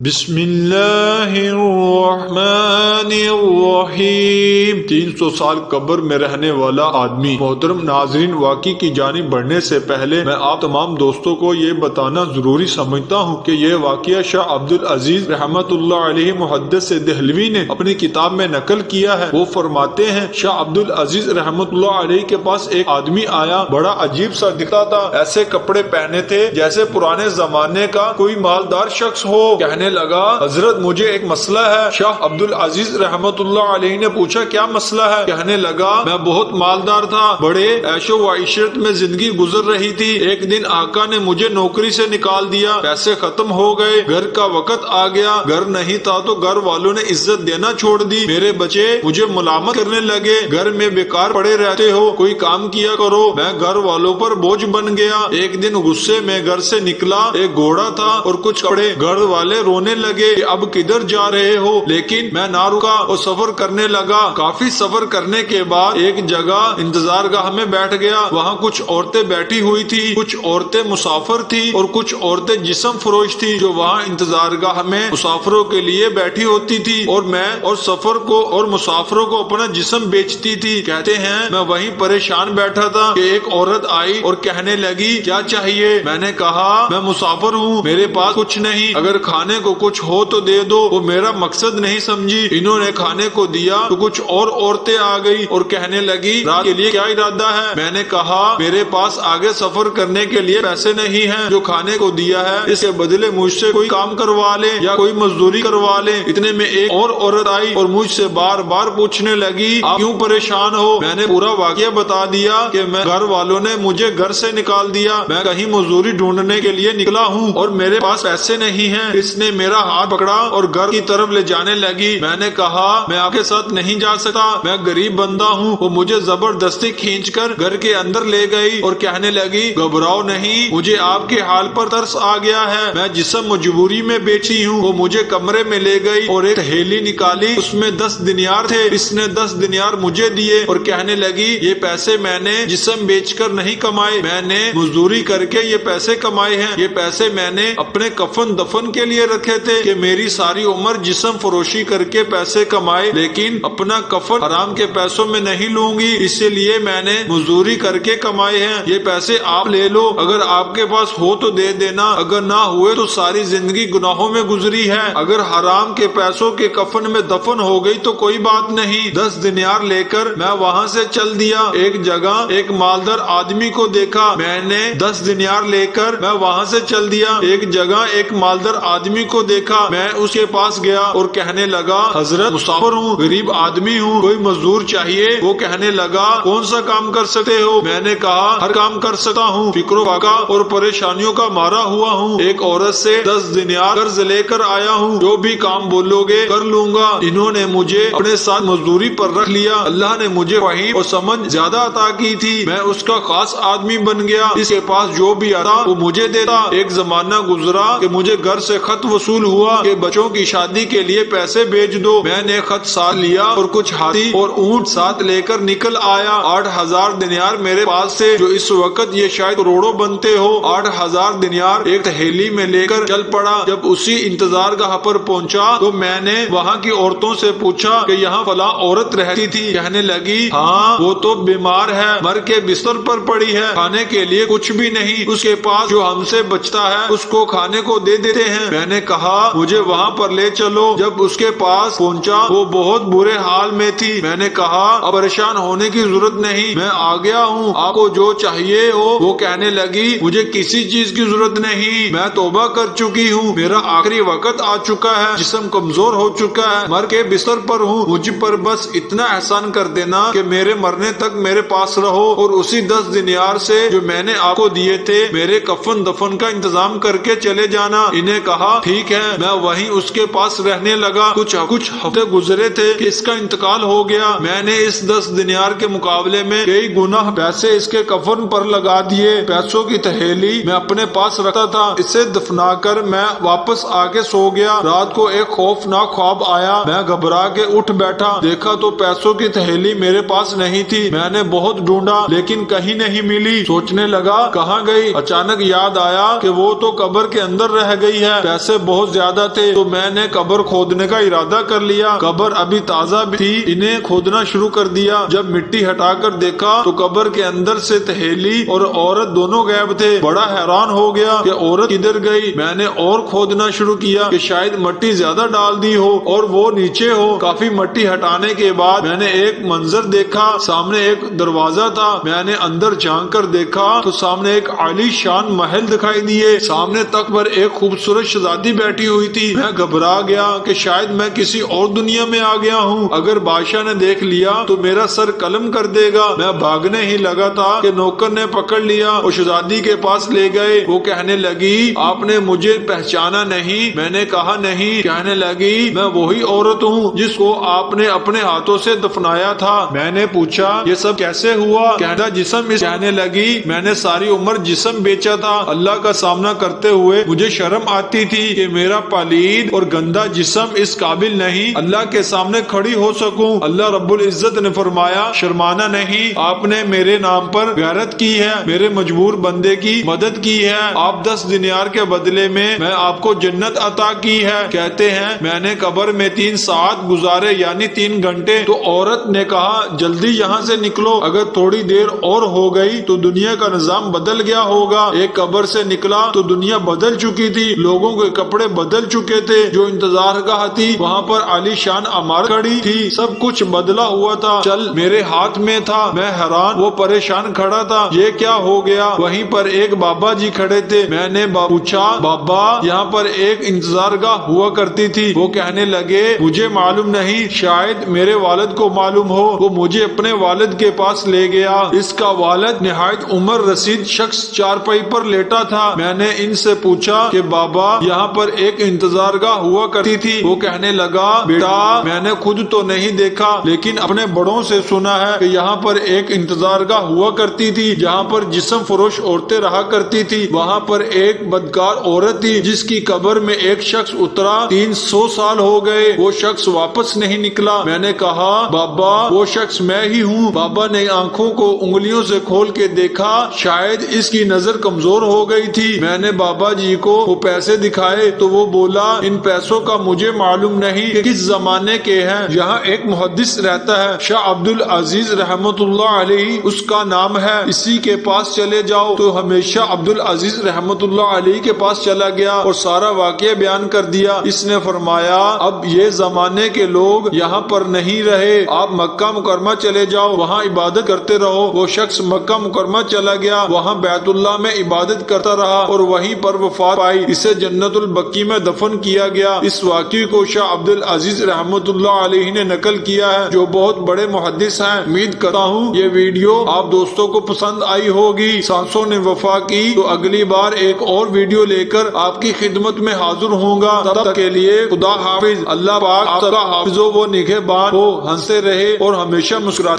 بسم اللہ الرحمن الرحیم 300 سال قبر میں رہنے والا آدمی۔ محترم ناظرین، واقعی کی جانب بڑھنے سے پہلے میں آپ تمام دوستوں کو یہ بتانا ضروری سمجھتا ہوں کہ یہ واقعہ شاہ عبدالعزیز رحمت اللہ علیہ محدث دہلوی نے اپنی کتاب میں نقل کیا ہے۔ وہ فرماتے ہیں، شاہ عبدالعزیز رحمت اللہ علیہ کے پاس ایک آدمی آیا، بڑا عجیب سا دکھتا تھا، ایسے کپڑے پہنے تھے جیسے پرانے زمانے کا کوئی مالدار شخص ہو۔ کہنے لگا، حضرت مجھے ایک مسئلہ ہے۔ شاہ عبدالعزیز رحمت اللہ علیہ نے پوچھا، کیا مسئلہ ہے؟ کہنے لگا، میں بہت مالدار تھا، بڑے عیش و عشرت میں زندگی گزر رہی تھی، ایک دن آقا نے مجھے نوکری سے نکال دیا، پیسے ختم ہو گئے، گھر کا وقت آ گیا، گھر نہیں تھا تو گھر والوں نے عزت دینا چھوڑ دی، میرے بچے مجھے ملامت کرنے لگے، گھر میں بیکار پڑے رہتے ہو، کوئی کام کیا کرو، میں گھر والوں پر بوجھ بن گیا۔ ایک دن غصے میں گھر سے نکلا، ایک گھوڑا تھا اور کچھ کپڑے، گھر والے رونے لگے کہ اب کدھر جا رہے ہو، لیکن میں نہ رکا اور سفر کرنے لگا۔ کافی سفر کرنے کے بعد ایک جگہ انتظار گاہ میں بیٹھ گیا، وہاں کچھ عورتیں بیٹھی ہوئی تھی، کچھ عورتیں مسافر تھی اور کچھ عورتیں جسم فروش تھی جو وہاں انتظار گاہ میں مسافروں کے لیے بیٹھی ہوتی تھی، اور میں اور سفر کو اور مسافروں کو اپنا جسم بیچتی تھی۔ کہتے ہیں، میں وہیں پریشان بیٹھا تھا کہ ایک عورت آئی اور کہنے لگی، کیا چاہیے؟ میں نے کہا، میں مسافر ہوں، میرے پاس کچھ نہیں، اگر کھانے کو کچھ ہو تو دے دو۔ وہ میرا مقصد نہیں سمجھی، انہوں نے کھانے کو دیا تو کچھ اور عورتیں آ گئی اور کہنے لگی، رات کے لیے کیا ارادہ ہے؟ میں نے کہا، میرے پاس آگے سفر کرنے کے لیے پیسے نہیں ہیں، جو کھانے کو دیا ہے اس کے بدلے مجھ سے کوئی کام کروا لے یا کوئی مزدوری کروا لے۔ اتنے میں ایک اور عورت آئی اور مجھ سے بار بار پوچھنے لگی، آپ کیوں پریشان ہو؟ میں نے پورا واقعہ بتا دیا کہ میں گھر والوں نے مجھے گھر سے نکال دیا، میں کہیں مزدوری ڈھونڈنے کے لیے نکلا ہوں اور میرے پاس پیسے نہیں ہیں۔ اس نے میرا ہاتھ پکڑا اور گھر کی طرف لے جانے لگی۔ میں نے کہا، میں آپ کے ساتھ نہیں جا سکتا، میں غریب بندہ ہوں۔ وہ مجھے زبردستی کھینچ کر گھر کے اندر لے گئی اور کہنے لگی، گھبراؤ نہیں، مجھے آپ کے حال پر ترس آ گیا ہے، میں جسم مجبوری میں بیچی ہوں۔ وہ مجھے کمرے میں لے گئی اور ایک تھیلی نکالی، اس میں 10 دینار تھے، اس نے 10 دینار مجھے دیے اور کہنے لگی، یہ پیسے میں نے جسم بیچ کر نہیں کمائے، میں نے مزدوری کر کے یہ پیسے کمائے ہیں، یہ پیسے میں نے اپنے کفن دفن کے لیے رکھے تھے کہ میری ساری عمر جسم فروشی کر کے پیسے کمائے، لیکن اپنا کفن حرام کے پیسوں میں نہیں لوں گی، اسی لیے میں نے مزدوری کر کے کمائے ہیں، یہ پیسے آپ لے لو، اگر آپ کے پاس ہو تو دے دینا، اگر نہ ہوئے تو ساری زندگی گناہوں میں گزری ہے، اگر حرام کے پیسوں کے کفن میں دفن ہو گئی تو کوئی بات نہیں۔ 10 دینار لے کر میں وہاں سے چل دیا۔ ایک جگہ ایک مالدار آدمی کو دیکھا، میں نے 10 دینار لے کر میں وہاں سے چل دیا۔ ایک جگہ ایک مالدار آدمی کو دیکھا، میں اس کے پاس گیا اور کہنے لگا، حضرت مسافر ہوں، غریب آدمی ہوں، کوئی مزدور چاہیے۔ وہ کہنے لگا، کون سا کام کر سکتے ہو؟ میں نے کہا، ہر کام کر سکتا ہوں، فکر و فاقہ اور پریشانیوں کا مارا ہوا ہوں، ایک عورت سے 10 دینار قرض لے کر آیا ہوں، جو بھی کام بولو گے کر لوں گا۔ انہوں نے مجھے اپنے ساتھ مزدوری پر رکھ لیا۔ اللہ نے مجھے فہم اور سمجھ زیادہ عطا کی تھی، میں اس کا خاص آدمی بن گیا، اس کے پاس جو بھی آتا وہ مجھے دیتا۔ ایک زمانہ گزرا کہ مجھے گھر سے خط وصول ہوا کہ بچوں کی شادی کے لیے پیسے بھیج دو۔ میں نے خط ساتھ لیا اور کچھ ہاتھی اور اونٹ ساتھ لے کر نکل آیا۔ 8000 دینار میرے پاس سے، جو اس وقت یہ شاید کروڑوں بنتے ہو۔ 8000 دینار ایک تھیلی میں لے کر چل پڑا۔ جب اسی انتظار گاہ پر پہنچا تو میں نے وہاں کی عورتوں سے پوچھا کہ یہاں فلاں عورت رہتی تھی؟ کہنے لگی، ہاں، وہ تو بیمار ہے، مر کے بستر پر پڑی ہے، کھانے کے لیے کچھ بھی نہیں، اس کے پاس جو ہم سے بچتا ہے اس کو کھانے کو دے دیتے ہیں۔ میں نے کہا، مجھے وہاں پر لے چلو۔ جب اس کے پاس پہنچا وہ بہت برے حال میں تھی۔ میں نے کہا، اب پریشان ہونے کی ضرورت نہیں، میں آ گیا ہوں، آپ کو جو چاہیے ہو۔ وہ کہنے لگی، مجھے کسی چیز کی ضرورت نہیں، میں توبہ کر چکی ہوں، میرا آخری وقت آ چکا ہے، جسم کمزور ہو چکا ہے، مر کے بستر پر ہوں، مجھ پر بس اتنا احسان کر دینا کہ میرے مرنے تک میرے پاس رہو اور اسی 10 دینار سے جو میں نے آپ کو دیے تھے میرے کفن دفن کا انتظام کر کے چلے جانا۔ انہیں کہا، ٹھیک ہے۔ میں وہیں اس کے پاس رہنے لگا۔ کچھ ہفتے گزرے تھے کہ اس کا انتقال ہو گیا۔ میں نے اس 10 دینار کے مقابلے میں کئی گنا پیسے اس کے کفن پر لگا دیے۔ پیسوں کی تھیلی میں اپنے پاس رکھتا تھا، اسے دفنا کر میں واپس آ کے سو گیا۔ رات کو ایک خوفناک خواب آیا، میں گھبرا کے اٹھ بیٹھا، دیکھا تو پیسوں کی تھیلی میرے پاس نہیں تھی۔ میں نے بہت ڈھونڈا لیکن کہیں نہیں ملی، سوچنے لگا کہاں گئی۔ اچانک یاد آیا کہ وہ تو قبر کے اندر رہ گئی ہے، پیسے بہت زیادہ تھے تو میں نے قبر کھودنے کا ارادہ کر لیا۔ قبر ابھی تازہ بھی تھی، انہیں کھودنا شروع کر دیا۔ جب مٹی ہٹا کر دیکھا تو قبر کے اندر سے تھیلی اور عورت دونوں غائب تھے۔ بڑا حیران ہو گیا کہ عورت کدھر گئی۔ میں نے اور کھودنا شروع کیا کہ شاید مٹی زیادہ ڈال دی ہو اور وہ نیچے ہو۔ کافی مٹی ہٹانے کے بعد میں نے ایک منظر دیکھا، سامنے ایک دروازہ تھا۔ میں نے اندر جھانک کر دیکھا تو سامنے ایک عالی شان محل دکھائی دیے۔ سامنے تخت پر ایک خوبصورت شہزادی بیٹھی ہوئی تھی۔ میں گھبرا گیا کہ شاید میں کسی اور دنیا میں آ گیا ہوں، اگر بادشاہ نے دیکھ لیا تو میرا سر قلم کر دے گا۔ میں بھاگنے ہی لگا تھا کہ نوکر نے پکڑ لیا اور شہزادی کے پاس لے گئے۔ وہ کہنے لگی آپ نے مجھے پہچانا نہیں؟ میں نے کہا نہیں۔ کہنے لگی میں وہی عورت ہوں جس کو آپ نے اپنے ہاتھوں سے دفنایا تھا۔ میں نے پوچھا یہ سب کیسے ہوا؟ کہنے لگی میں نے ساری عمر جسم بیچا تھا۔ اللہ کا سامنا کرتے ہوئے مجھے شرم آتی تھی کہ میرا پلید اور گندا جسم اس قابل نہیں اللہ کے سامنے کھڑی ہو سکوں۔ اللہ رب العزت نے فرمایا شرمانا نہیں، آپ نے میرے نام پر غیرت کی ہے، میرے مجبور بندے کی مدد کی ہے، آپ 10 دینار کے بدلے میں آپ کو جنت عطا کی ہے۔ کہتے ہیں میں نے قبر میں 3 ساعت گزارے یعنی 3 گھنٹے۔ تو عورت نے کہا جلدی یہاں سے نکلو، اگر تھوڑی دیر اور ہو گئی تو دنیا کا نظام بدل گیا ہوگا۔ ایک قبر سے نکلا تو دنیا بدل چکی تھی، لوگوں کے کپڑے بدل چکے تھے، جو انتظار گاہ تھی وہاں پر عالی شان عمارت کھڑی تھی، سب کچھ بدلا ہوا تھا، چل میرے ہاتھ میں تھا۔ میں حیران وہ پریشان کھڑا تھا، یہ کیا ہو گیا؟ وہیں پر ایک بابا جی کھڑے تھے۔ میں نے پوچھا بابا یہاں پر ایک انتظار گاہ ہوا کرتی تھی؟ وہ کہنے لگے مجھے معلوم نہیں، شاید میرے والد کو معلوم ہو، وہ مجھے اپنے والد کے پاس لے گیا۔ اس کا والد نہایت عمر رسید شخص چارپائی پر لیٹا تھا۔ میں نے ان سے پوچھا کہ بابا یہاں پر ایک انتظار گاہ ہوا کرتی تھی؟ وہ کہنے لگا بیٹا میں نے خود تو نہیں دیکھا لیکن اپنے بڑوں سے سنا ہے کہ یہاں پر ایک انتظار گاہ ہوا کرتی تھی جہاں پر جسم فروش عورتیں رہا کرتی تھی۔ وہاں پر ایک بدکار عورت تھی جس کی قبر میں ایک شخص اترا، 300 سال ہو گئے، وہ شخص واپس نہیں نکلا۔ میں نے کہا بابا وہ شخص میں ہی ہوں۔ بابا نے آنکھوں کو انگلیوں سے کھول کے دیکھا، شاید اس کی نظر کمزور ہو گئی تھی۔ میں نے بابا جی کو وہ پیسے دکھائے تو وہ بولا ان پیسوں کا مجھے معلوم نہیں کہ کس زمانے کے ہیں۔ یہاں ایک محدث رہتا ہے شاہ عبد العزیز رحمت اللہ علیہ اس کا نام ہے، اسی کے پاس چلے جاؤ۔ تو ہمیشہ عبد العزیز رحمت اللہ علیہ کے پاس چلا گیا اور سارا واقعہ بیان کر دیا۔ اس نے فرمایا اب یہ زمانے کے لوگ یہاں پر نہیں رہے، آپ مکہ مکرمہ چلے جاؤ، وہاں عبادت کرتے رہو۔ وہ شخص مکہ مکرمہ چلا گیا، وہاں بیت اللہ میں عبادت کرتا رہا اور وہیں پر وفات پائی، اسے جنت البقیع میں دفن کیا گیا۔ اس واقعے کو شاہ عبد العزیز رحمت اللہ علیہ نے نقل کیا ہے جو بہت بڑے محدث ہیں۔ امید کرتا ہوں یہ ویڈیو آپ دوستوں کو پسند آئی ہوگی۔ سانسوں نے وفا کی تو اگلی بار ایک اور ویڈیو لے کر آپ کی خدمت میں حاضر ہوں گا، تب تک کے لیے خدا حافظ۔ اللہ پاک آپ کا حافظ و نگہبان ہو، ہنستے رہے اور ہمیشہ مسکراتے